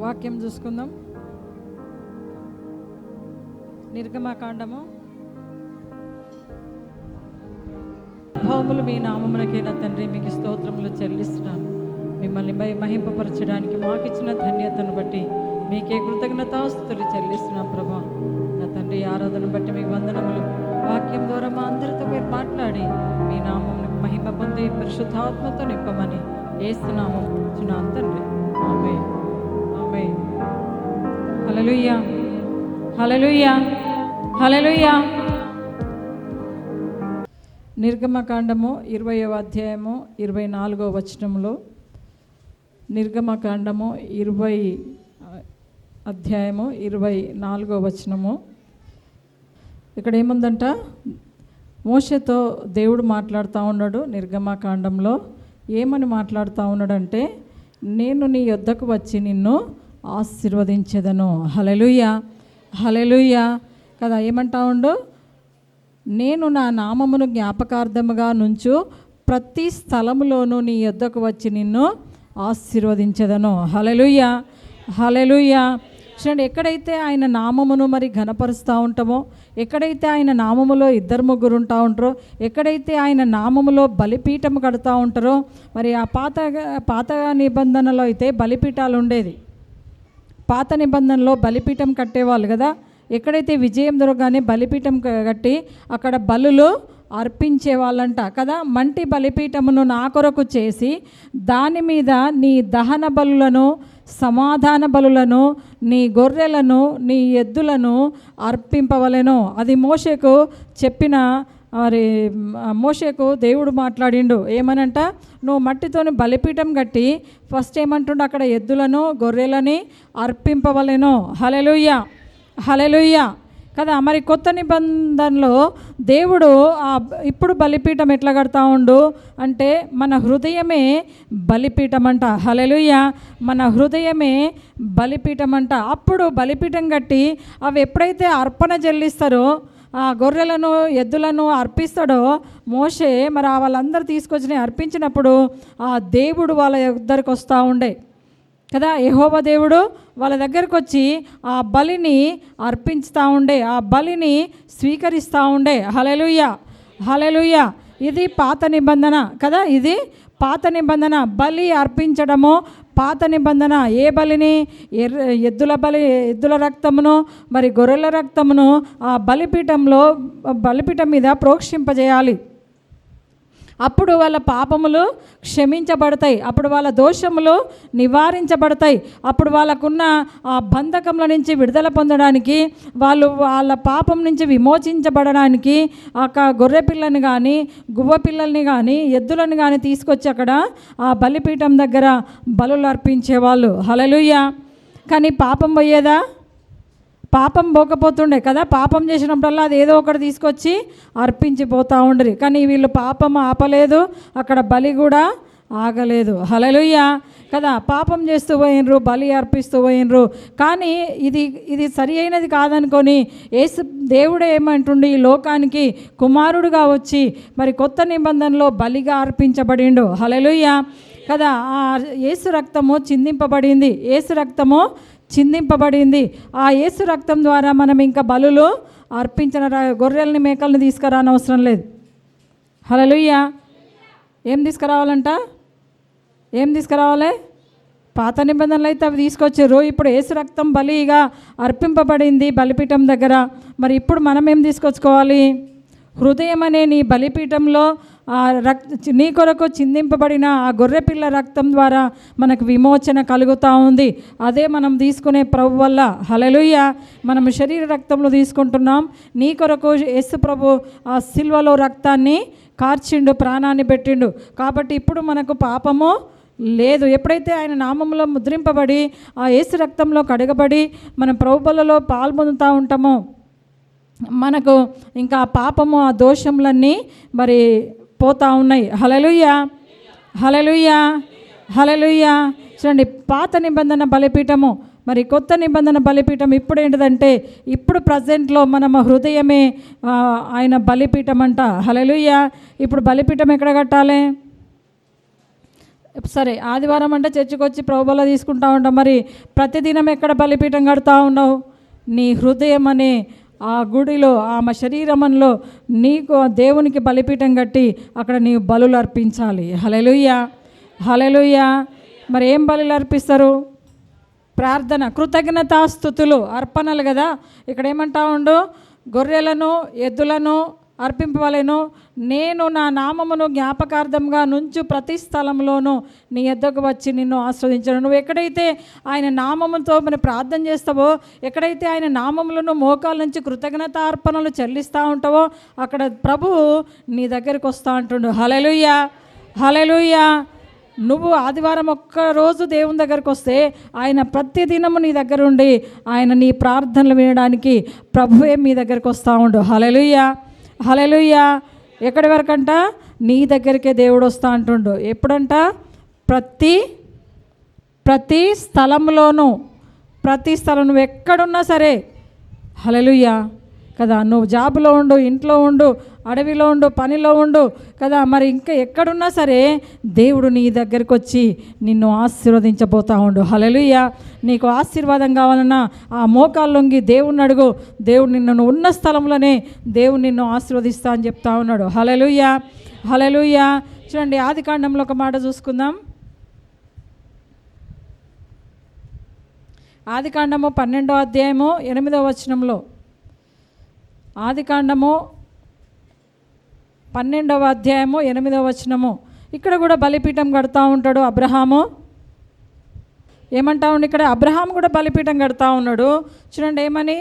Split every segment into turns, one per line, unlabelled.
వాక్యం చూసుకుందాం. నిర్గమకాండము. భౌములు మీ నామమునకైనా తండ్రి మీకు స్తోత్రములు చెల్లిస్తున్నాను. మిమ్మల్ని మహింపపరచడానికి మాకు ఇచ్చిన ధన్యతను బట్టి మీకే కృతజ్ఞతాస్తుతులు చెల్లిస్తున్నాం ప్రభా. నా తండ్రి ఆరాధన బట్టి మీకు వందనములు. వాక్యం ద్వారా మా అందరితో మీరు మాట్లాడి మీ నామమును మహిమ పొంది పరిశుద్ధాత్మతో నింపమని యేసునామమున అడుగుచున్నాను తండ్రి. ఆమేన్. ఆమేన్. హల్లెలూయా, హల్లెలూయా, హల్లెలూయా. నిర్గమకాండము 20వ అధ్యాయము 24వ వచనంలో, నిర్గమకాండము 20 అధ్యాయము 24వ వచనము. ఇక్కడ ఏముందంట, మోషేతో దేవుడు మాట్లాడుతూ ఉన్నాడు. నిర్గమకాండంలో ఏమని మాట్లాడుతూ ఉన్నాడంటే, నేను నీ యొద్దకు వచ్చి నిన్ను ఆశీర్వదించెదను. హల్లెలూయా, హల్లెలూయా కదా. ఏమంటా ఉండు, నేను నా నామమును జ్ఞాపకార్థముగా నుంచు ప్రతి స్థలములోనూ నీ యొద్దకు వచ్చి నిన్ను ఆశీర్వదించెదను. హల్లెలూయా, హల్లెలూయా. చూడండి, ఎక్కడైతే ఆయన నామమును మరి ఘనపరుస్తూ ఉంటామో, ఎక్కడైతే ఆయన నామములో 2-3 ఉంటా ఉంటారో, ఎక్కడైతే ఆయన నామములో బలిపీఠం కడుతూ ఉంటారో, మరి ఆ పాత నిబంధనలో అయితే బలిపీఠాలు ఉండేది. పాత నిబంధనలో బలిపీఠం కట్టేవాళ్ళు కదా. ఎక్కడైతే విజయం దొరకగానే బలిపీఠం కట్టి అక్కడ బలులు అర్పించే వాళ్ళంట కదా. మంటి బలిపీఠమును నా కొరకు చేసి దాని మీద నీ దహన బలులను, సమాధాన బలులను, నీ గొర్రెలను, నీ ఎద్దులను అర్పింపవలెను. అది మోషేకు చెప్పిన, మరి మోషేకు దేవుడు మాట్లాడిండు. ఏమనంట, నువ్వు మట్టితోని బలిపీఠం కట్టి ఫస్ట్ ఏమంటుండు, అక్కడ ఎద్దులను, గొర్రెలని అర్పింపవలెను. హల్లెలూయా, హల్లెలూయా కదా. మరి కొత్త నిబంధనలో దేవుడు ఇప్పుడు బలిపీఠం ఎట్లా కడతా ఉండు అంటే, మన హృదయమే బలిపీఠం అంట. హల్లెలూయా, మన హృదయమే బలిపీఠం అంట. అప్పుడు బలిపీఠం కట్టి అవి ఎప్పుడైతే అర్పణ చెల్లిస్తారో, ఆ గొర్రెలను, ఎద్దులను అర్పిస్తాడో మోషే, మరి వాళ్ళందరూ తీసుకొచ్చి అర్పించినప్పుడు ఆ దేవుడు వాళ్ళ దగ్గరికి వస్తూ ఉండే కదా. యెహోవా దేవుడు వాళ్ళ దగ్గరకు వచ్చి ఆ బలిని అర్పించుతూ ఉండే, ఆ బలిని స్వీకరిస్తూ ఉండే. హల్లెలూయా, హల్లెలూయా. ఇది పాత నిబంధన కదా. ఇది పాత నిబంధన. బలి అర్పించడము పాత నిబంధన. ఏ బలిని? ఎద్దుల రక్తమును, మరి గొర్రెల రక్తమును ఆ బలిపీఠం మీద ప్రోక్షింపజేయాలి. అప్పుడు వాళ్ళ పాపములు క్షమించబడతాయి, అప్పుడు వాళ్ళ దోషములు నివారించబడతాయి, అప్పుడు వాళ్ళకున్న ఆ బంధకంల నుంచి విడుదల పొందడానికి, వాళ్ళ పాపం నుంచి విమోచించబడడానికి ఆ గొర్రె పిల్లని కానీ, గువ్వ పిల్లల్ని కానీ, ఎద్దులను కానీ తీసుకొచ్చి అక్కడ ఆ బలిపీఠం దగ్గర బలులు అర్పించేవాళ్ళు. హల్లెలూయా. కానీ పాపం పోయేదా? పాపం పోకపోతుండే కదా. పాపం చేసినప్పుడల్లా అది ఏదో ఒకటి తీసుకొచ్చి అర్పించిపోతూ ఉండరు. కానీ వీళ్ళు పాపం ఆపలేదు, అక్కడ బలి కూడా ఆగలేదు. హల్లెలూయా కదా. పాపం చేస్తూ పోయినరు, బలి అర్పిస్తూ పోయినరు. కానీ ఇది సరి అయినది కాదనుకొని దేవుడు ఏమంటుండి, ఈ లోకానికి కుమారుడుగా వచ్చి మరి కొత్త నిబంధనలో బలిగా అర్పించబడిండు. హల్లెలూయా కదా. ఆ యేసు రక్తము చిందింపబడింది, యేసు రక్తము చిందింపబడింది. ఆ యేసు రక్తం ద్వారా మనం ఇంకా బలులు అర్పించిన గొర్రెల్ని, మేకల్ని తీసుకురానవసరం లేదు. హల్లెలూయా. ఏం తీసుకురావాలంట? ఏం తీసుకురావాలి? పాత నిబంధనలు అయితే అవి తీసుకొచ్చారు. ఇప్పుడు యేసు రక్తం బలిగా అర్పింపబడింది బలిపీఠం దగ్గర. మరి ఇప్పుడు మనం ఏం తీసుకొచ్చుకోవాలి? హృదయం అనే నీ బలిపీఠంలో నీ కొరకు చిందింపబడిన ఆ గొర్రెపిల్ల రక్తం ద్వారా మనకు విమోచన కలుగుతూ ఉంది. అదే మనం తీసుకునే ప్రభు వల్ల. హల్లెలూయా. మనం శరీర రక్తంలో తీసుకుంటున్నాం. నీ కొరకు యేసు ప్రభు ఆ సిల్వలో రక్తాన్ని కార్చిండు, ప్రాణాన్ని పెట్టిండు. కాబట్టి ఇప్పుడు మనకు పాపము లేదు. ఎప్పుడైతే ఆయన నామంలో ముద్రింపబడి ఆ యేసు రక్తంలో కడగబడి మనం ప్రభు బలలో పాల్పొందుతూ ఉంటామో, మనకు ఇంకా ఆ పాపము, ఆ దోషములన్నీ మరి పోతా ఉన్నాయి. హల్లెలూయా, హల్లెలూయా, హల్లెలూయా. చూడండి, పాత నిబంధన బలిపీఠము, మరి కొత్త నిబంధన బలిపీఠం ఇప్పుడు ఏంటిదంటే, ఇప్పుడు ప్రజెంట్లో మన హృదయమే ఆయన బలిపీఠం అంట. హల్లెలూయా. ఇప్పుడు బలిపీఠం ఎక్కడ కట్టాలి? సరే, ఆదివారం అంటే చర్చికి వచ్చి ప్రభుబల తీసుకుంటా ఉంటాం. మరి ప్రతిదినం ఎక్కడ బలిపీఠం కడతా ఉన్నావు? నీ హృదయం అనే ఆ గుడిలో, ఆమె శరీరమంలో నీకు దేవునికి బలిపీఠం కట్టి అక్కడ నీవు బలులు అర్పించాలి. హల్లెలూయా, హల్లెలూయా. మరి ఏం బలులు అర్పిస్తారు? ప్రార్థన, కృతజ్ఞతాస్తుతులు, అర్పణలు కదా. ఇక్కడ ఏమంటా ఉండు? గొర్రెలను ఎద్దులను అర్పింపవలెను, నేను నా నామమును జ్ఞాపకార్థంగా నుంచు ప్రతి స్థలంలోనూ నీ యొద్దకు వచ్చి నిన్ను ఆస్వాదించను. నువ్వు ఎక్కడైతే ఆయన నామముతో మరి ప్రార్థన చేస్తావో, ఎక్కడైతే ఆయన నామములను మోకాల నుంచి కృతజ్ఞతార్పణలు చెల్లిస్తూ ఉంటావో అక్కడ ప్రభువు నీ దగ్గరికి వస్తూ అంటుండు. హల్లెలూయా, హల్లెలూయా. నువ్వు ఆదివారం ఒక్కరోజు దేవుని దగ్గరకు వస్తే ఆయన ప్రతిదినము నీ దగ్గర ఉండి ఆయన నీ ప్రార్థనలు వినడానికి ప్రభువే మీ దగ్గరికి వస్తూ ఉండు. హల్లెలూయా, హల్లెలూయా. ఎక్కడి వరకంట? నీ దగ్గరికే దేవుడు వస్తా అంటుండు. ఎప్పుడంట? ప్రతి స్థలంలోనూ, ప్రతి స్థలం నువ్వు ఎక్కడున్నా సరే. హల్లెలూయా కదా. నువ్వు జాబులో ఉండు, ఇంట్లో ఉండు, అడవిలో ఉండు, పనిలో ఉండు కదా, మరి ఇంకా ఎక్కడున్నా సరే దేవుడు నీ దగ్గరికి వచ్చి నిన్ను ఆశీర్వదించబోతా ఉండు. హల్లెలూయా. నీకు ఆశీర్వాదం కావాలన్నా ఆ మోకాళ్ళొంగి దేవుణ్ణి అడుగు. దేవుడు నిన్ను ఉన్న స్థలంలోనే దేవుడు నిన్ను ఆశీర్వదిస్తా అని చెప్తా ఉన్నాడు. హల్లెలూయా, హల్లెలూయా. చూడండి, ఆదికాండంలో ఒక మాట చూసుకుందాం. ఆదికాండము 12వ అధ్యాయము 8వ వచనంలో, ఆదికాండము 12వ అధ్యాయము 8వ వచనము. ఇక్కడ కూడా బలిపీఠం కడతా ఉంటాడు అబ్రహాము. ఏమంటా ఉండి ఇక్కడ? అబ్రహాం కూడా బలిపీఠం కడతా ఉన్నాడు. చూడండి ఏమని?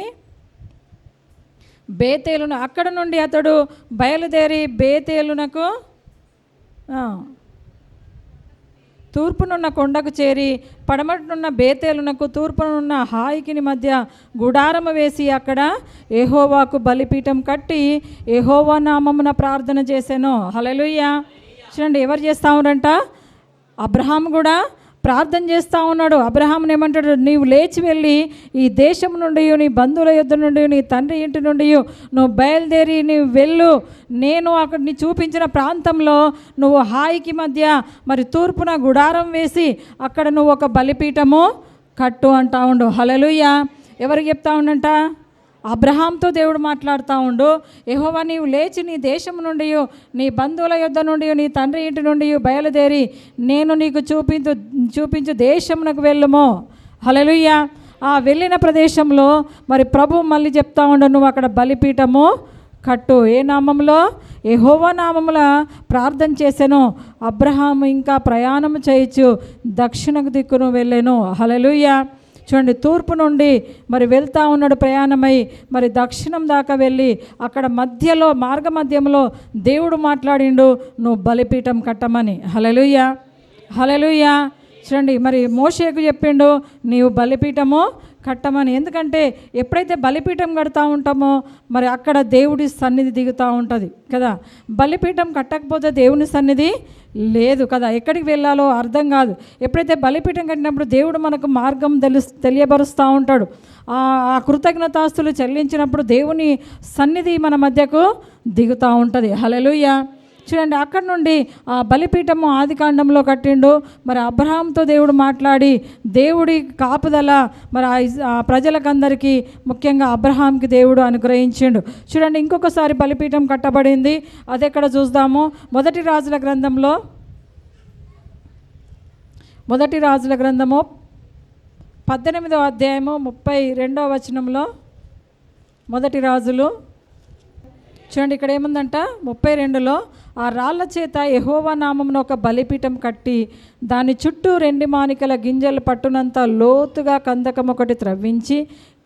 బేతేలును, అక్కడ నుండి అతడు బయలుదేరి బేతేలునకు తూర్పునున్న కొండకు చేరి పడమటనున్న బేతేలునకు తూర్పునున్న హాయికిని మధ్య గుడారము వేసి అక్కడ యెహోవాకు బలిపీఠం కట్టి యెహోవా నామమున ప్రార్థన చేశాను. హల్లెలూయా. చూడండి, ఎవరు చేస్తూ ఉన్నారంట? అబ్రహాం కూడా ప్రార్థన చేస్తూ ఉన్నాడు. అబ్రహాంని ఏమంటాడు? నీవు లేచి వెళ్ళి ఈ దేశం నుండి, నీ బంధువుల యొద్ద నుండి, నీ తండ్రి ఇంటి నుండి నువ్వు బయలుదేరి నీవు వెళ్ళు. నేను అక్కడ నీ చూపించిన ప్రాంతంలో నువ్వు హాయికి మధ్య మరి తూర్పున గుడారం వేసి అక్కడ నువ్వు ఒక బలిపీఠము కట్టు అంటా ఉండు. హల్లెలూయా. ఎవరికి చెప్తా ఉండంట? అబ్రహాంతో దేవుడు మాట్లాడుతూ ఉండు. యెహోవా నీవు లేచి నీ దేశం నుండి, నీ బంధువుల యొద్ద నుండి, నీ తండ్రి ఇంటి నుండి బయలుదేరి నేను నీకు చూపించు దేశమునకు వెళ్ళుము. హల్లెలూయా. ఆ వెళ్ళిన ప్రదేశంలో మరి ప్రభు మళ్ళీ చెప్తా ఉండు, నువ్వు అక్కడ బలిపీఠము కట్టు. ఏ నామంలో? యెహోవా నామముల ప్రార్థన చేశాను. అబ్రహాము ఇంకా ప్రయాణం చేయొచ్చు దక్షిణకు దిక్కును వెళ్ళాను. హల్లెలూయా. చూడండి, తూర్పు నుండి మరి వెళ్తా ఉన్నాడు ప్రయాణమై, మరి దక్షిణం దాకా వెళ్ళి అక్కడ మధ్యలో మార్గ మధ్యంలో దేవుడు మాట్లాడిండు, నువ్వు బలిపీఠం కట్టమని. హల్లెలూయా, హల్లెలూయా. చూడండి, మరి మోషేకు చెప్పిండు నీవు బలిపీఠము కట్టమని. ఎందుకంటే ఎప్పుడైతే బలిపీఠం కడతా ఉంటామో మరి అక్కడ దేవుడి సన్నిధి దిగుతూ ఉంటుంది కదా. బలిపీఠం కట్టకపోతే దేవుని సన్నిధి లేదు కదా, ఎక్కడికి వెళ్ళాలో అర్థం కాదు. ఎప్పుడైతే బలిపీఠం కట్టినప్పుడు దేవుడు మనకు మార్గం తెలియబరుస్తూ ఉంటాడు. ఆ కృతజ్ఞతాస్తులు చెల్లించినప్పుడు దేవుని సన్నిధి మన మధ్యకు దిగుతూ ఉంటుంది. హల్లెలూయా. చూడండి, అక్కడ నుండి ఆ బలిపీఠము ఆదికాండంలో కట్టిండు. మరి అబ్రహాంతో దేవుడు మాట్లాడి దేవుడి కాపుదల మరి ఆ ప్రజలకందరికీ, ముఖ్యంగా అబ్రహాంకి దేవుడు అనుగ్రహించిండు. చూడండి, ఇంకొకసారి బలిపీఠం కట్టబడింది. అది ఎక్కడ చూద్దాము? మొదటి రాజుల గ్రంథము 18వ అధ్యాయము 32వ వచనంలో, మొదటి రాజులు చూడండి, ఇక్కడ ఏముందంట? 32లో, ఆ రాళ్ల చేత యెహోవా నామమున ఒక బలిపీఠం కట్టి దాని చుట్టూ 2 మానికల గింజలు పట్టునంత లోతుగా కందకం ఒకటి త్రవ్వించి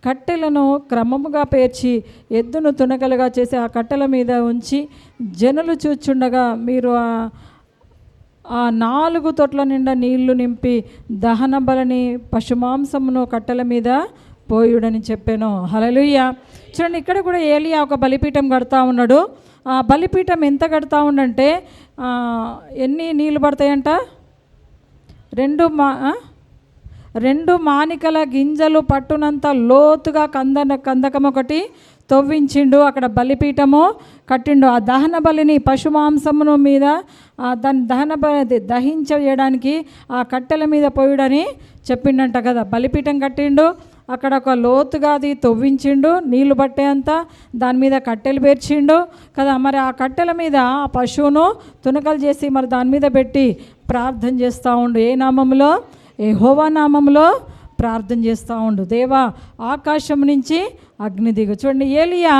కట్టెలను క్రమముగా పేర్చి ఎద్దును తునకలుగా చేసి ఆ కట్టెల మీద ఉంచి జనులు చూచుండగా మీరు ఆ 4 తొట్ల నిండా నీళ్లు నింపి దహన బలిని పశుమాంసమును కట్టెల మీద పోయుడని చెప్పాను. హల్లెలూయా. చూడండి, ఇక్కడ కూడా ఏలియా ఒక బలిపీఠం కడతా ఉన్నాడు. ఆ బలిపీఠం ఎంత కడతా ఉండంటే ఎన్ని నీళ్ళు పడతాయంట? 2 మానికల గింజలు పట్టునంత లోతుగా కందకం ఒకటి తవ్వించిండు, అక్కడ బలిపీఠము కట్టిండు. ఆ దహన బలిని పశుమాంసమును మీద దాన్ని దహన బలి దహించడానికి ఆ కట్టెల మీద పోయుడని చెప్పిండంట కదా. బలిపీఠం కట్టిండు, అక్కడ ఒక లోతుగా అది తవ్వించిండు, నీళ్లు పట్టే అంతా, దాని మీద కట్టెలు పేర్చిండు కదా. మరి ఆ కట్టెల మీద ఆ పశువును తునకలు చేసి మరి దాని మీద పెట్టి ప్రార్థన చేస్తూ ఉండు. ఏ నామంలో? యెహోవా నామంలో ప్రార్థన చేస్తూ ఉండు. దేవా, ఆకాశం నుంచి అగ్ని దిగు. చూడండి, ఏలియా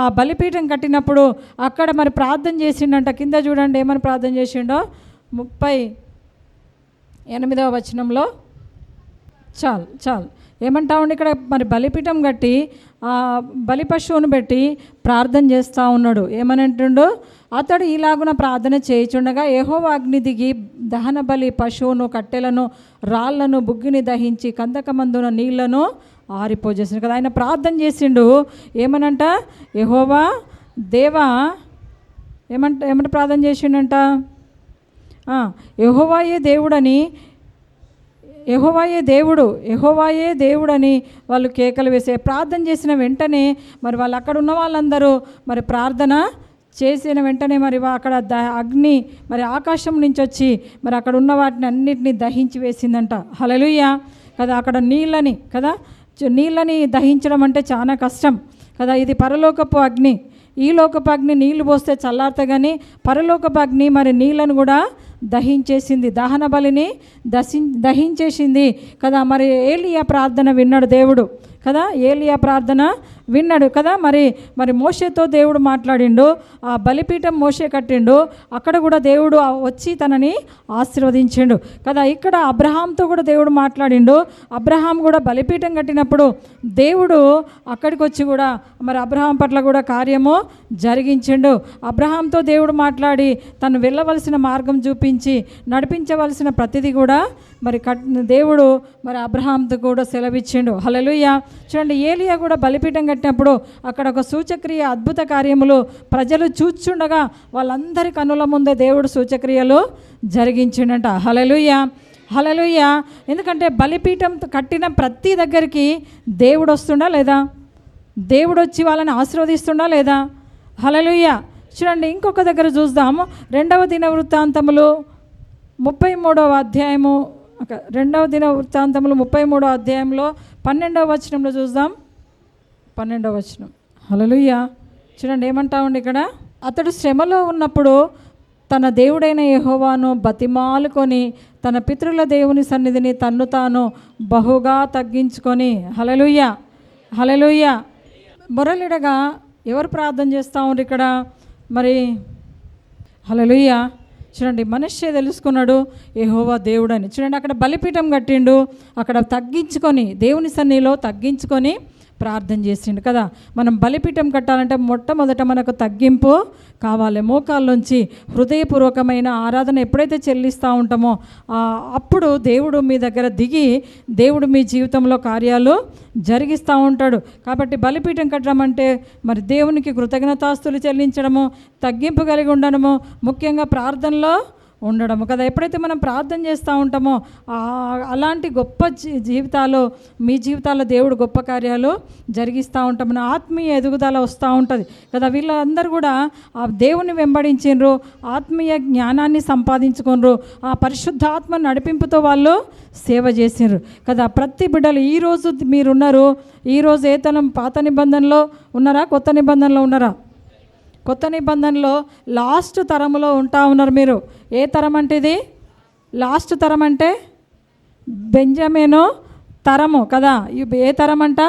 ఆ బలిపీఠం కట్టినప్పుడు అక్కడ మరి ప్రార్థన చేసిండంట. కింద చూడండి ఏమని ప్రార్థన చేసిండో, 38వ వచనంలో. చాలు ఏమంటా ఉండి ఇక్కడ మరి బలిపీఠం కట్టి ఆ బలి పశువును పెట్టి ప్రార్థన చేస్తూ ఉన్నాడు. ఏమని అంటుండు? అతడు ఇలాగున ప్రార్థన చేయుచుండగా యెహోవా అగ్ని దిగి దహన బలి పశువును, కట్టెలను, రాళ్లను, బుగ్గిని దహించి కందకమందున నీళ్లను ఆరిపోజేసిండు కదా. ఆయన ప్రార్థన చేసిండు. ఏమనంట? యెహోవా దేవా ఏమంట ప్రార్థన చేసిండంట? యెహోవాయే దేవుడని, యెహోవాయే దేవుడని వాళ్ళు కేకలు వేసే ప్రార్థన చేసిన వెంటనే మరి వాళ్ళు అక్కడ ఉన్న వాళ్ళందరూ మరి ప్రార్థన చేసిన వెంటనే మరి అక్కడ అగ్ని మరి ఆకాశం నుంచి వచ్చి మరి అక్కడ ఉన్న వాటిని అన్నిటినీ దహించి వేసిందంట. హల్లెలూయా కదా. అక్కడ నీళ్ళని దహించడం అంటే చాలా కష్టం కదా. ఇది పరలోకపు అగ్ని. ఈ లోకపు అగ్ని నీళ్లు పోస్తే చల్లారుతా, కానీ పరలోకపు అగ్ని మరి నీళ్ళను కూడా దహించేసింది, దహన బలిని దహించేసింది కదా. మరి ఏలియా ప్రార్థన విన్నాడు దేవుడు కదా. ఏలియా ప్రార్థన విన్నాడు కదా. మరి మోషేతో దేవుడు మాట్లాడిండు. ఆ బలిపీఠం మోషే కట్టిండు, అక్కడ కూడా దేవుడు వచ్చి తనని ఆశీర్వదించిండు కదా. ఇక్కడ అబ్రహాంతో కూడా దేవుడు మాట్లాడిండు. అబ్రహాం కూడా బలిపీఠం కట్టినప్పుడు దేవుడు అక్కడికి వచ్చి కూడా మరి అబ్రహాం పట్ల కూడా కార్యము జరిగించిండు. అబ్రహాంతో దేవుడు మాట్లాడి తను వెళ్ళవలసిన మార్గం చూపించి నడిపించవలసిన ప్రతిదీ కూడా మరి దేవుడు మరి అబ్రహాంతో కూడా సెలవిచ్చిండు. హల్లెలూయా. చూడండి, ఏలియా కూడా బలిపీఠం కట్టినప్పుడు అక్కడ ఒక సూచక్రియ, అద్భుత కార్యములు ప్రజలు చూచుండగా వాళ్ళందరి కన్నుల ముందే దేవుడు సూచక్రియలు జరిగించిండంట. హల్లెలూయా. ఎందుకంటే బలిపీఠం కట్టిన ప్రతి దగ్గరికి దేవుడు వస్తుండా లేదా? దేవుడు వచ్చి వాళ్ళని ఆశీర్వదిస్తుండా లేదా? హల్లెలూయా. చూడండి, ఇంకొక దగ్గర చూద్దాము. 2వ దినవృత్తాంతములు 33వ అధ్యాయము, 2వ దినవృత్తాంతములు 33వ అధ్యాయంలో 12వ వచనంలో చూద్దాం. 12వ వచనం. హల్లెలూయా. చూడండి ఏమంటా ఉండి ఇక్కడ, అతడు శ్రమలో ఉన్నప్పుడు తన దేవుడైన యెహోవాను బతిమాలుకొని తన పితరుల దేవుని సన్నిధిని తన్ను తాను బహుగా తగ్గించుకొని. హల్లెలూయా. మొరలిడగా ఎవరు ప్రార్థన చేస్తూ ఉండి ఇక్కడ మరి? హల్లెలూయా. చూడండి, మనష్షే తెలుసుకున్నాడు యెహోవా దేవుడని. చూడండి, అక్కడ బలిపీఠం కట్టిండు, అక్కడ తగ్గించుకొని దేవుని సన్నిధిలో తగ్గించుకొని ప్రార్థన చేసిండు కదా. మనం బలిపీఠం కట్టాలంటే మొట్టమొదట మనకు తగ్గింపు కావాలి. మోకాల్లోంచి హృదయపూర్వకమైన ఆరాధన ఎప్పుడైతే చెల్లిస్తూ ఉంటామో అప్పుడు దేవుడు మీ దగ్గర దిగి దేవుడు మీ జీవితంలో కార్యాలు జరిగిస్తూ ఉంటాడు. కాబట్టి బలిపీఠం కట్టడం అంటే మరి దేవునికి కృతజ్ఞతాస్తులు చెల్లించడము, తగ్గింపు కలిగి ఉండడము, ముఖ్యంగా ప్రార్థనలో ఉండడము కదా. ఎప్పుడైతే మనం ప్రార్థన చేస్తూ ఉంటామో అలాంటి గొప్ప జీవితాలు, మీ జీవితాల్లో దేవుడు గొప్ప కార్యాలు జరిగిస్తూ ఉంటాం. మన ఆత్మీయ ఎదుగుదల వస్తూ ఉంటుంది కదా. వీళ్ళందరూ కూడా ఆ దేవుని వెంబడించిండ్రు, ఆత్మీయ జ్ఞానాన్ని సంపాదించుకున్నారు, ఆ పరిశుద్ధాత్మ నడిపింపుతో వాళ్ళు సేవ చేసిండ్రు కదా. ప్రతి బిడ్డలు ఈరోజు మీరున్నారు, ఈరోజు ఏ తరం పాత నిబంధనలో ఉన్నారా, కొత్త నిబంధనలో ఉన్నారా? కొత్త నిబంధనలో లాస్ట్ తరములో ఉంటా ఉన్నారు మీరు. ఏ తరం అంటే ఇది? లాస్ట్ తరం అంటే బెంజమిను తరము కదా. ఏ తరం అంట?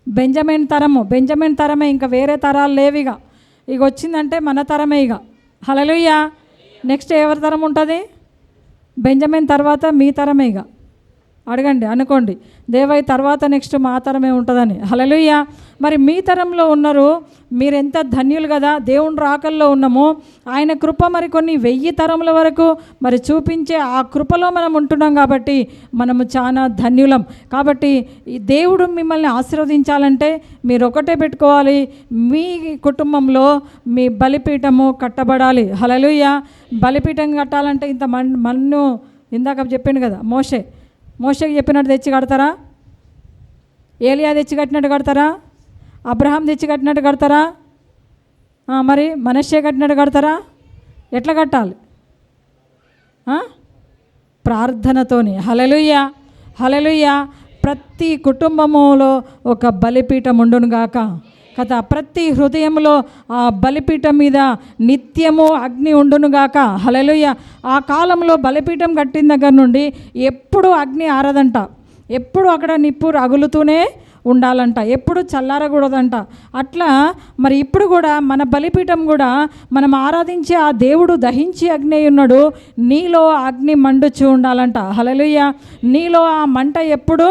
బెంజమిన్ తరము. బెంజమిన్ తరమే, ఇంకా వేరే తరాలు లేవు. ఇక వచ్చిందంటే మన తరమే. ఇక హల్లెలూయా. నెక్స్ట్ ఎవరి తరం ఉంటుంది? బెంజమిన్ తర్వాత మీ తరమే. ఇక అడగండి, అనుకోండి, దేవై తర్వాత నెక్స్ట్ మా తరమే ఉంటుందని. హల్లెలూయా. మరి మీ తరంలో ఉన్నారు, మీరెంత ధన్యులు కదా. దేవుని రాకల్లో ఉన్నాము. ఆయన కృప మరి కొన్ని 1000 తరముల వరకు మరి చూపించే ఆ కృపలో మనం ఉంటున్నాం కాబట్టి మనము చాలా ధన్యులం. కాబట్టి ఈ దేవుడు మిమ్మల్ని ఆశీర్వదించాలంటే మీరు ఒకటే పెట్టుకోవాలి, మీ కుటుంబంలో మీ బలిపీఠము కట్టబడాలి. హల్లెలూయా. బలిపీఠం కట్టాలంటే ఇంత మన్ను ఇందాక చెప్పిండు కదా, మోషేకి చెప్పినట్టు తెచ్చి కడతారా? ఏలియా తెచ్చి కట్టినట్టు కడతారా? అబ్రహాం తెచ్చి కట్టినట్టు కడతారా? మరి మనష్షే కట్టినట్టు కడతారా? ఎట్లా కట్టాలి? ప్రార్థనతోని. హల్లెలూయా, హల్లెలూయా. ప్రతి కుటుంబములో ఒక బలిపీఠం ఉండునుగాక కదా. ప్రతి హృదయంలో ఆ బలిపీఠం మీద నిత్యము అగ్ని ఉండునుగాక. హల్లెలూయా. ఆ కాలంలో బలిపీఠం కట్టిన దగ్గర నుండి ఎప్పుడు అగ్ని ఆరదంట, ఎప్పుడు అక్కడ నిప్పు రగులుతూనే ఉండాలంట, ఎప్పుడు చల్లారకూడదంట. అట్లా మరి ఇప్పుడు కూడా మన బలిపీఠం కూడా మనం ఆరాధించే ఆ దేవుడు దహించి అగ్ని ఉన్నాడు, నీలో అగ్ని మండుచూ ఉండాలంట. హల్లెలూయా. నీలో ఆ మంట ఎప్పుడు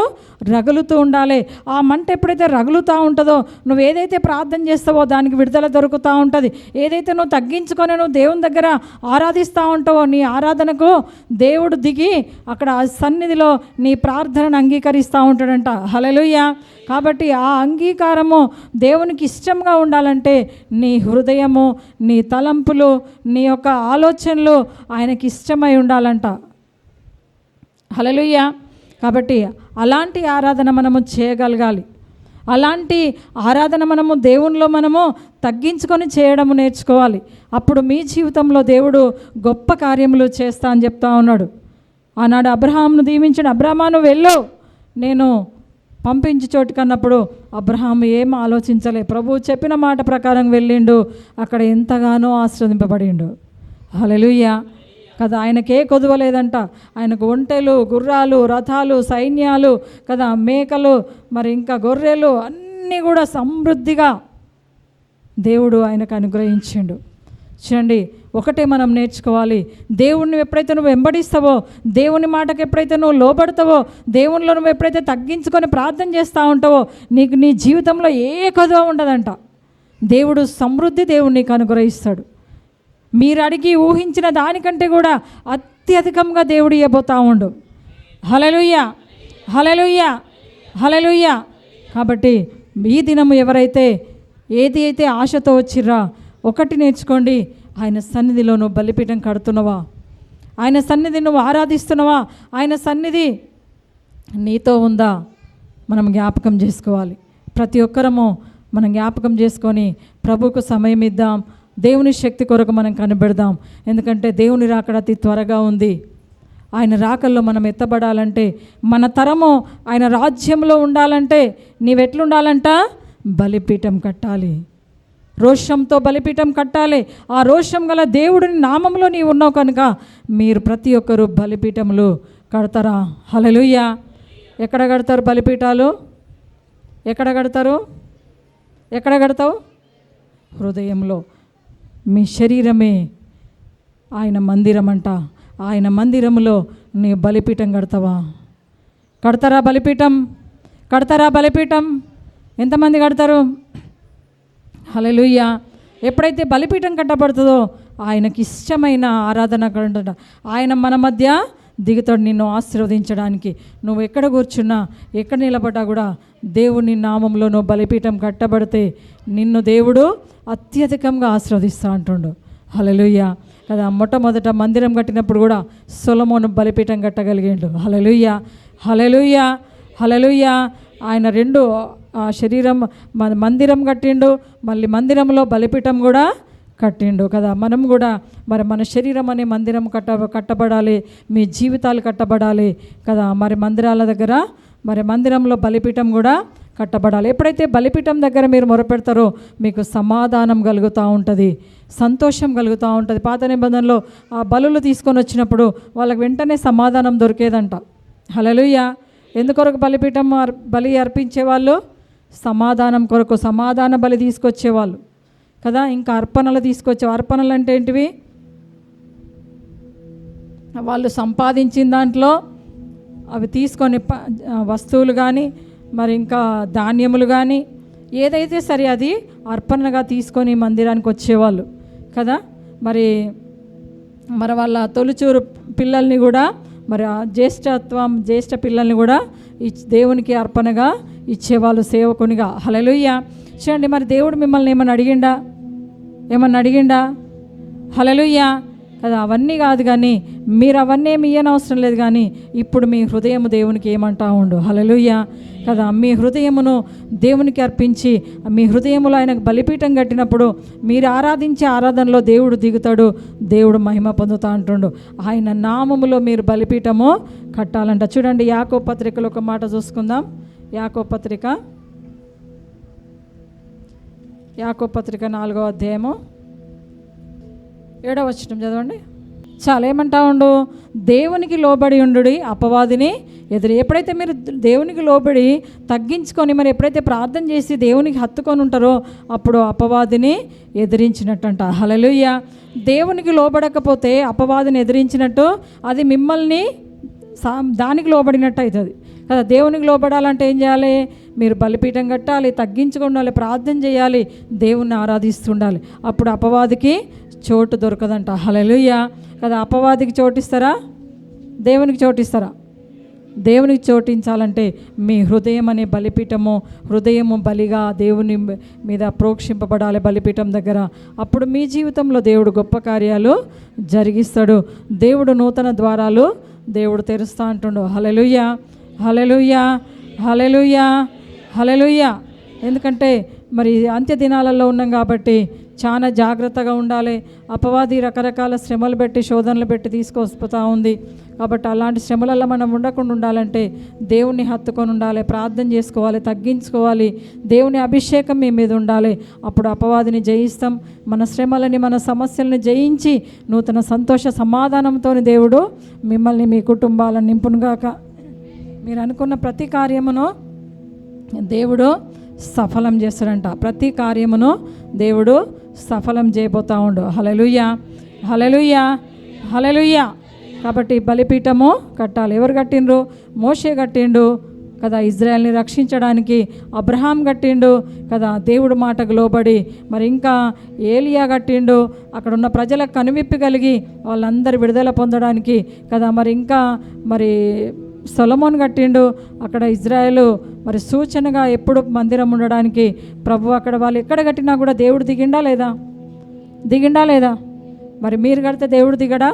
రగులుతూ ఉండాలి. ఆ మంట ఎప్పుడైతే రగులుతూ ఉంటుందో నువ్వు ఏదైతే ప్రార్థన చేస్తావో దానికి విడుదల దొరుకుతూ ఉంటుంది. ఏదైతే నువ్వు తగ్గించుకొని నువ్వు దేవుని దగ్గర ఆరాధిస్తూ ఉంటావో నీ ఆరాధనకు దేవుడు దిగి అక్కడ సన్నిధిలో నీ ప్రార్థనను అంగీకరిస్తూ ఉంటాడంట. హల్లెలూయా. కాబట్టి ఆ అంగీకారము దేవునికి ఇష్టంగా ఉండాలంటే నీ హృదయము, నీ తలంపులు, నీ యొక్క ఆలోచనలు ఆయనకి ఇష్టమై ఉండాలంట. హల్లెలూయా. కాబట్టి అలాంటి ఆరాధన మనము చేయగలగాలి. అలాంటి ఆరాధన మనము దేవునిలో మనము తగ్గించుకొని చేయడం నేర్చుకోవాలి. అప్పుడు మీ జీవితంలో దేవుడు గొప్ప కార్యములు చేస్తా అని చెప్తా ఉన్నాడు. ఆనాడు అబ్రహామును దీవించిన, అబ్రహామా నువ్వు వెళ్ళు నేను పంపించి చోటుకన్నప్పుడు అబ్రహాము ఏం ఆలోచించలే, ప్రభువు చెప్పిన మాట ప్రకారం వెళ్ళిండు, అక్కడ ఎంతగానో ఆశీర్వదింపబడిండు. హల్లెలూయా కదా. ఆయనకే కొదవలేదంట. ఆయనకు ఒంటెలు, గుర్రాలు, రథాలు, సైన్యాలు కదా, మేకలు, మరి ఇంకా గొర్రెలు అన్నీ కూడా సమృద్ధిగా దేవుడు ఆయనకు అనుగ్రహించిండు. చూడండి, ఒకటే మనం నేర్చుకోవాలి. దేవుణ్ణి ఎప్పుడైతే నువ్వు వెంబడిస్తావో, దేవుని మాటకు ఎప్పుడైతే నువ్వు లోబడతావో, దేవునిలో నువ్వు ఎప్పుడైతే తగ్గించుకొని ప్రార్థన చేస్తూ ఉంటావో నీకు నీ జీవితంలో ఏ కొదవ ఉండదంట. దేవుడు సమృద్ధి దేవుడు నీకు అనుగ్రహిస్తాడు. మీరు అడిగి ఊహించిన దానికంటే కూడా అత్యధికంగా దేవుడు ఇవ్వబోతా ఉండు. హల్లెలూయా, హల్లెలూయా, హల్లెలూయా. కాబట్టి ఈ దినము ఎవరైతే ఏది అయితే ఆశతో వచ్చిర్రా ఒకటి నేర్చుకోండి. ఆయన సన్నిధిలో నువ్వు బలిపీఠం కడుతున్నావా? ఆయన సన్నిధి నువ్వు ఆరాధిస్తున్నావా? ఆయన సన్నిధి నీతో ఉందా? మనం జ్ఞాపకం చేసుకోవాలి. ప్రతి ఒక్కరము మనం జ్ఞాపకం చేసుకొని ప్రభువుకు సమయం ఇద్దాం. దేవుని శక్తి కొరకు మనం కనిపెడదాం. ఎందుకంటే దేవుని రాకడ అతి త్వరగా ఉంది. ఆయన రాకల్లో మనం ఎత్తబడాలంటే, మన తరము ఆయన రాజ్యంలో ఉండాలంటే నీవెట్లుండాలంట? బలిపీఠం కట్టాలి. రోషంతో బలిపీఠం కట్టాలి. ఆ రోషం గల దేవుడిని నామంలో నీవు ఉన్నావు కనుక మీరు ప్రతి ఒక్కరూ బలిపీఠములు కడతారా? హల్లెలూయా. ఎక్కడ కడతారు బలిపీఠాలు? ఎక్కడ కడతారు? ఎక్కడ కడతావు? హృదయంలో. మీ శరీరమే ఆయన మందిరం అంట. ఆయన మందిరంలో నీ బలిపీఠం కడతావా? కడతారా బలిపీఠం? కడతారా బలిపీఠం? ఎంతమంది కడతారు? హల్లెలూయా. ఎప్పుడైతే బలిపీఠం కట్టబడుతుందో ఆయనకి ఇష్టమైన ఆరాధన కట్ట, ఆయన మన మధ్య దిగుతాడు నిన్ను ఆశీర్వదించడానికి. నువ్వు ఎక్కడ కూర్చున్నా, ఎక్కడ నిలబడ్డా కూడా దేవుని నామంలో నువ్వు బలిపీఠం కట్టబడితే నిన్ను దేవుడు అత్యధికంగా ఆశీర్వదిస్తూ అంటుండు. హల్లెలూయా కదా. మొట్టమొదట మందిరం కట్టినప్పుడు కూడా సొలొమోను బలిపీఠం కట్టగలిగిండు. హల్లెలూయా, హల్లెలూయా, హల్లెలూయా. ఆయన రెండు శరీరం మందిరం కట్టిండు, మళ్ళీ మందిరంలో బలిపీఠం కూడా కట్టిండు కదా. మనం కూడా మరి మన శరీరం అనే మందిరం కట్టబడాలి. మీ జీవితాలు కట్టబడాలి కదా. మరి మందిరాల దగ్గర మరి మందిరంలో బలిపీఠం కూడా కట్టబడాలి. ఎప్పుడైతే బలిపీఠం దగ్గర మీరు మొరపెడతారో మీకు సమాధానం కలుగుతూ ఉంటుంది, సంతోషం కలుగుతూ ఉంటుంది. పాత నిబంధనలో ఆ బలులు తీసుకొని వచ్చినప్పుడు వాళ్ళకి వెంటనే సమాధానం దొరికేదంట. హల్లెలూయా. ఎందుకొరకు బలిపీఠం బలి అర్పించేవాళ్ళు? సమాధానం కొరకు. సమాధాన బలి తీసుకొచ్చేవాళ్ళు కదా. ఇంకా అర్పణలు తీసుకొచ్చేవారు. అర్పణలు అంటే ఏంటివి? వాళ్ళు సంపాదించిన దాంట్లో అవి తీసుకొని వస్తువులు కానీ మరి ఇంకా ధాన్యములు కానీ ఏదైతే సరే అది అర్పణగా తీసుకొని మందిరానికి వచ్చేవాళ్ళు కదా. మరి వాళ్ళ తొలిచూరు పిల్లల్ని కూడా మరి జ్యేష్ఠ పిల్లల్ని కూడా దేవునికి అర్పణగా ఇచ్చేవాళ్ళు సేవకునిగా. హల్లెలూయా. చూడండి, మరి దేవుడు మిమ్మల్ని ఏమన్నా అడిగిండా? హల్లెలూయా కదా. అవన్నీ కాదు కానీ మీరు అవన్నీ ఏమి ఇయ్యనవసరం లేదు, కానీ ఇప్పుడు మీ హృదయం దేవునికి ఏమంటా ఉండు. హల్లెలూయా కదా. మీ హృదయమును దేవునికి అర్పించి మీ హృదయములో ఆయనకు బలిపీఠం కట్టినప్పుడు మీరు ఆరాధించే ఆరాధనలో దేవుడు దిగుతాడు, దేవుడు మహిమ పొందుతా అంటుండు. ఆయన నామములో మీరు బలిపీఠము కట్టాలంట. చూడండి యాకోబు పత్రికలో ఒక మాట చూసుకుందాం. యాకోబు పత్రిక 4వ అధ్యాయము 7వ వచనం చదవండి. చాలా ఏమంటా ఉండు, దేవునికి లోబడి ఉండు, అపవాదిని ఎప్పుడైతే మీరు దేవునికి లోబడి తగ్గించుకొని మరి ఎప్పుడైతే ప్రార్థన చేసి దేవునికి హత్తుకొని ఉంటారో అప్పుడు అపవాదిని ఎదిరించినట్టంట. హల్లెలూయా. దేవునికి లోబడకపోతే అపవాదిని ఎదిరించినట్టు, అది మిమ్మల్ని దానికి లోబడినట్టు అవుతుంది కదా. దేవునికి లోబడాలంటే ఏం చేయాలి? మీరు బలిపీఠం కట్టాలి, తగ్గించుకుండాలి, ప్రార్థన చేయాలి, దేవుణ్ణి ఆరాధిస్తుండాలి. అప్పుడు అపవాదికి చోటు దొరకదంట. హల్లెలూయా కదా. అపవాదికి చోటిస్తారా? దేవునికి చోటిస్తారా? దేవునికి చోటించాలంటే మీ హృదయం అనే బలిపీఠము, హృదయము బలిగా దేవుని మీద ప్రోక్షింపబడాలి బలిపీఠం దగ్గర. అప్పుడు మీ జీవితంలో దేవుడు గొప్ప కార్యాలు జరిగిస్తాడు. దేవుడు నూతన ద్వారాలు దేవుడు తెరుస్తా అంటుండు. హల్లెలూయా, హల్లెలూయా, హల్లెలూయా, హల్లెలూయా. ఎందుకంటే మరి అంత్య దినాలలో ఉన్నాం కాబట్టి చాలా జాగ్రత్తగా ఉండాలి. అపవాది రకరకాల శ్రమలు పెట్టి శోధనలు పెట్టి తీసుకొస్తా ఉంది కాబట్టి అలాంటి శ్రమలలో మనం ఉండకుండా ఉండాలంటే దేవుని హత్తుకొని ఉండాలి, ప్రార్థన చేసుకోవాలి, తగ్గించుకోవాలి, దేవుని అభిషేకం మీ మీద ఉండాలి. అప్పుడు అపవాదిని జయిస్తాం. మన శ్రమలని మన సమస్యలను జయించి నూతన సంతోష సమాధానంతో దేవుడు మిమ్మల్ని మీ కుటుంబాలను నింపునుగాక. మీరు అనుకున్న ప్రతి కార్యమును దేవుడు సఫలం చేస్తాడంట. ప్రతి కార్యమును దేవుడు సఫలం చేయబోతా ఉండు. హల్లెలూయా, హల్లెలూయా, హల్లెలూయా. కాబట్టి బలిపీఠము కట్టాలి. ఎవరు కట్టిండ్రు? మోషే కట్టిండు కదా. ఇజ్రాయెల్ని రక్షించడానికి అబ్రహాం కట్టిండు కదా, దేవుడు మాటకు లోబడి. మరి ఇంకా ఏలియా కట్టిండు, అక్కడ ఉన్న ప్రజలకు కనువిప్పి కలిగి వాళ్ళందరూ విడుదల పొందడానికి కదా. మరి ఇంకా మరి సొలొమోన్ కట్టిండు, అక్కడ ఇజ్రాయేలు మరి సూచనగా ఎప్పుడు మందిరం ఉండడానికి. ప్రభు అక్కడ వాళ్ళు ఎక్కడ కట్టినా కూడా దేవుడు దిగిండా లేదా? దిగిండా లేదా? మరి మీరు కడితే దేవుడు దిగడా?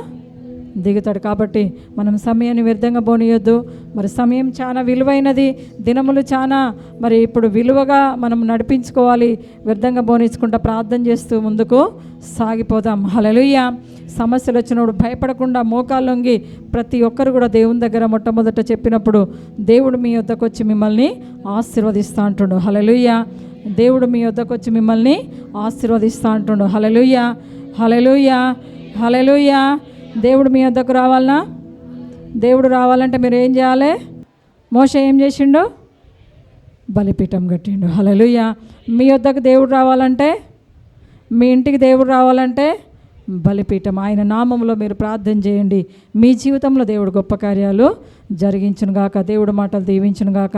దిగుతాడు. కాబట్టి మనం సమయాన్ని వ్యర్థంగా పోనీయొద్దు. మరి సమయం చాలా విలువైనది, దినములు చాలా మరి ఇప్పుడు విలువగా మనం నడిపించుకోవాలి. వ్యర్థంగా పోనించుకుంటా ప్రార్థన చేస్తూ ముందుకు సాగిపోదాం. హల్లెలూయా. సమస్యలు వచ్చినప్పుడు భయపడకుండా మోకాళ్ళొంగి ప్రతి ఒక్కరు కూడా దేవుని దగ్గర మొట్టమొదట చెప్పినప్పుడు దేవుడు మీ వద్దకు వచ్చి మిమ్మల్ని ఆశీర్వదిస్తూ అంటుండు. హల్లెలూయా. దేవుడు మీ వద్దకు వచ్చి మిమ్మల్ని ఆశీర్వదిస్తూ అంటుండు. హల్లెలూయా, హల్లెలూయా, హల్లెలూయా. దేవుడు మీ వద్దకు రావాలనా? దేవుడు రావాలంటే మీరు ఏం చేయాలి? మోషే ఏం చేసిండు? బలిపీఠం కట్టిండు. హల్లెలూయా. మీ వద్దకు దేవుడు రావాలంటే, మీ ఇంటికి దేవుడు రావాలంటే బలిపీఠం. ఆయన నామంలో మీరు ప్రార్థన చేయండి. మీ జీవితంలో దేవుడు గొప్ప కార్యాలు జరిగించునుగాక. దేవుడు మాటలు దీవించునుగాక.